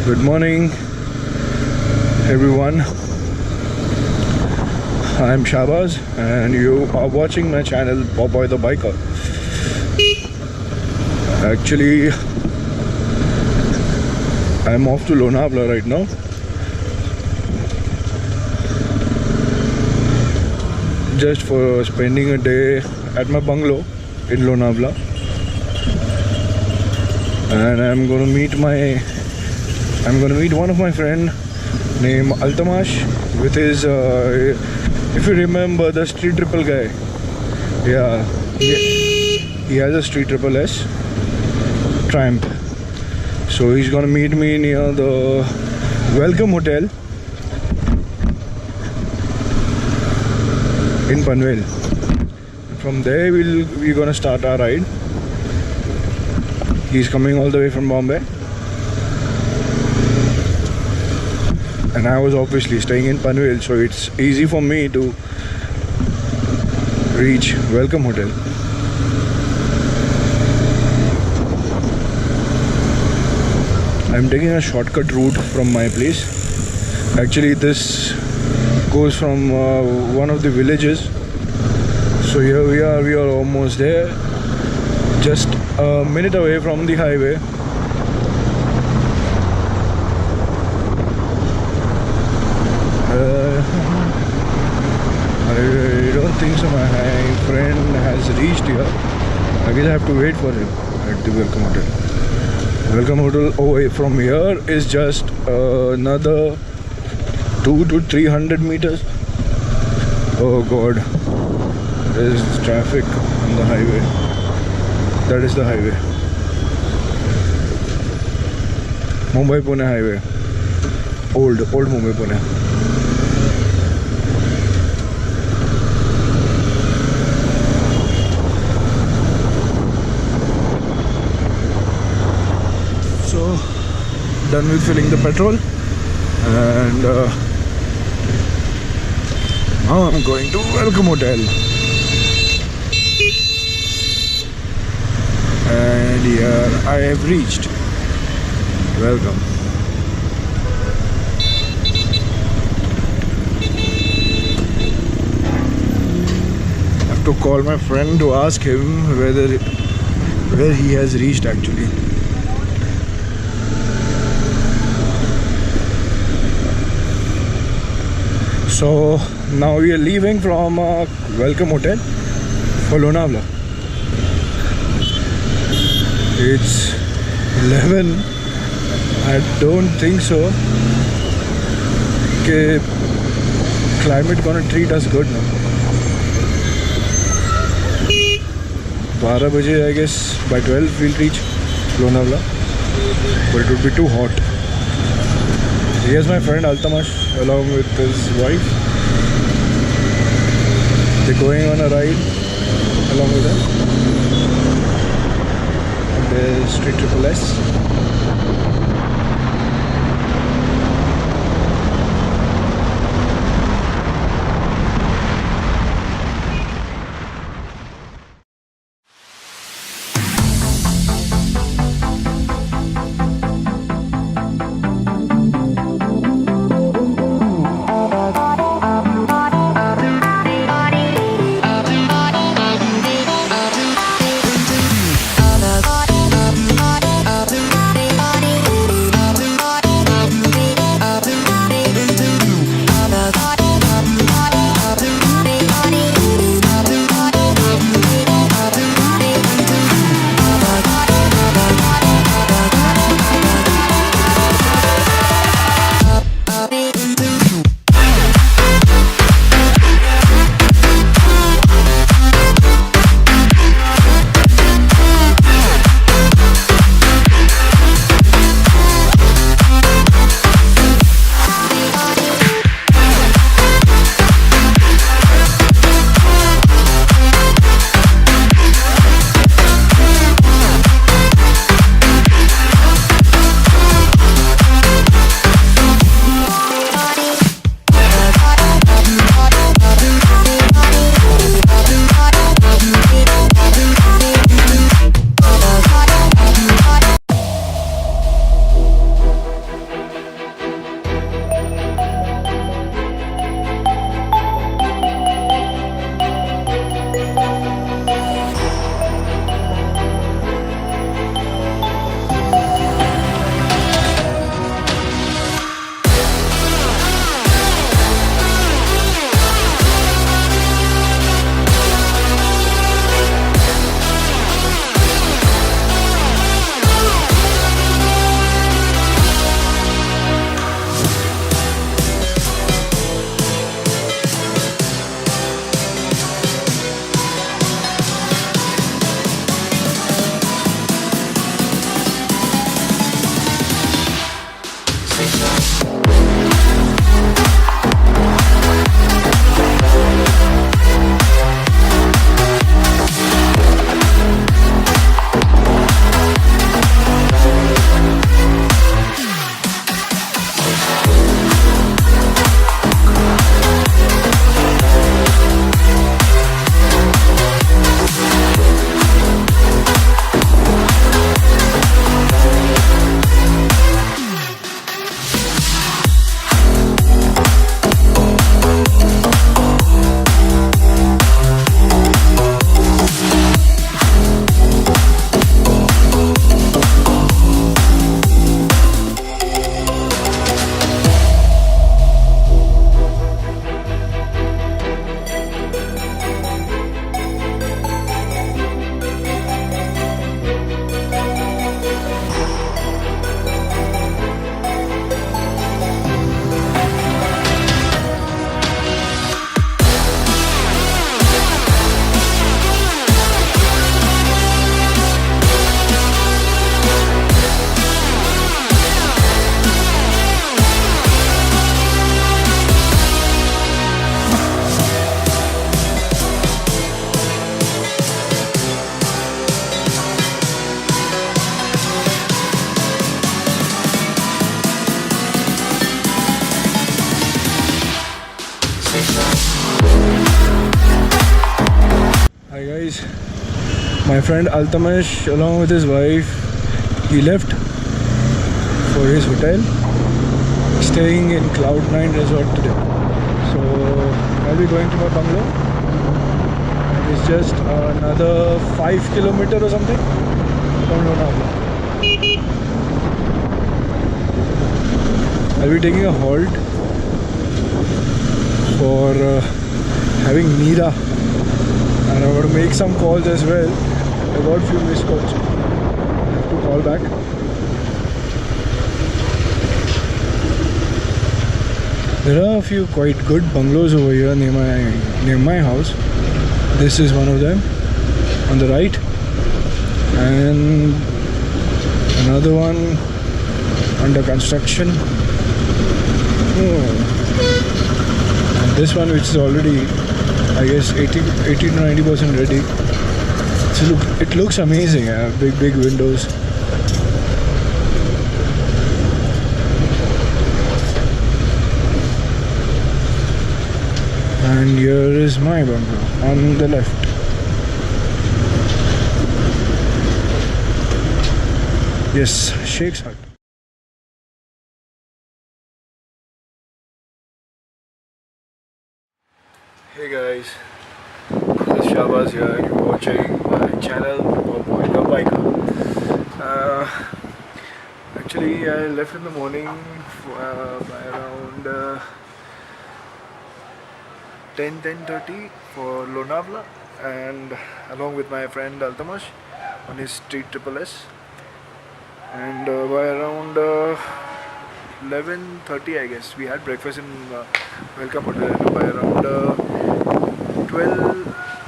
Good morning, everyone. I'm Shabaz, and you are watching my channel, Boy the Biker. Actually, I'm off to Lonavala right now. Just for spending a day at my bungalow in Lonavala, and I'm gonna meet one of my friend named Altamash with his if you remember the Street Triple guy. Yeah, he has a Street Triple S Triumph. So he's gonna meet me near the Welcome Hotel in Panvel. From there we're gonna start our ride. He's coming all the way from Bombay, and I was obviously staying in Panvel, so it's easy for me to reach Welcome Hotel. I'm taking a shortcut route from my place. Actually, this goes from one of the villages. So here we are almost there, just a minute away from the highway. I don't think so. My friend has reached here. I guess I have to wait for him at the Welcome Hotel. Welcome Hotel away from here is just another 200 to 300 meters. Oh God, there is traffic on the highway. That is the highway. Mumbai-Pune highway. Old Mumbai-Pune. So, done with filling the petrol, and now I'm going to Welcome Hotel. And here I have reached. Welcome. I have to call my friend to ask him where he has reached actually. So now we are leaving from Welcome Hotel for Lonavala. It's 11. I don't think so. Okay, climate gonna treat us good now. 12 baje, I guess by 12 we'll reach Lonavala, but it would be too hot. Here's my friend Altamash along with his wife. They're going on a ride along with them. And there's Street Triple S. Hi guys, my friend Altamash along with his wife, he left for his hotel, staying in Cloud9 Resort today. So I'll be going to my bungalow. It's just another 5 kilometers or something from Lonavala. I'll be taking a halt for having Neera. And I want to make some calls as well. I got a few missed calls. I have to call back. There are a few quite good bungalows over here near my house. This is one of them on the right, and another one under construction. And this one, which is already, I guess, 80 to 90% ready. So it looks amazing. Big windows. And here is my bungalow on the left. Yes, Sheikh's hut. Hey guys, this is Shahbaz here. You're watching my channel, Boy the Biker. Actually, I left in the morning by around 10:30 for Lonavala, and along with my friend Altamash on his Street Triple S. And by around 11:30, I guess, we had breakfast in Welcome Hotel. By around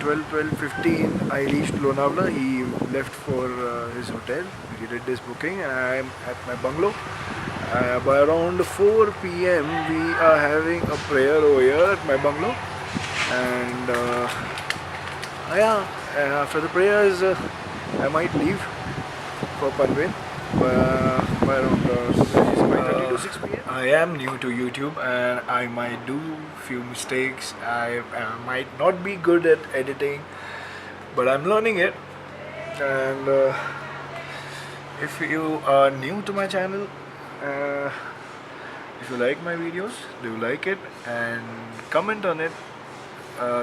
12:15, I reached Lonavala. He left for his hotel. He did this booking, and I am at my bungalow. By around 4 p.m, we are having a prayer over here at my bungalow. And after the prayers, I might leave for panvel by around 5:30 to 6 p.m. I am new to YouTube and I might do few mistakes. I might not be good at editing, but I'm learning it. And if you are new to my channel, if you like my videos, do like it and comment on it.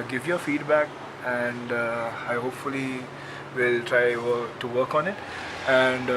Give your feedback, and I hopefully will try to work on it. And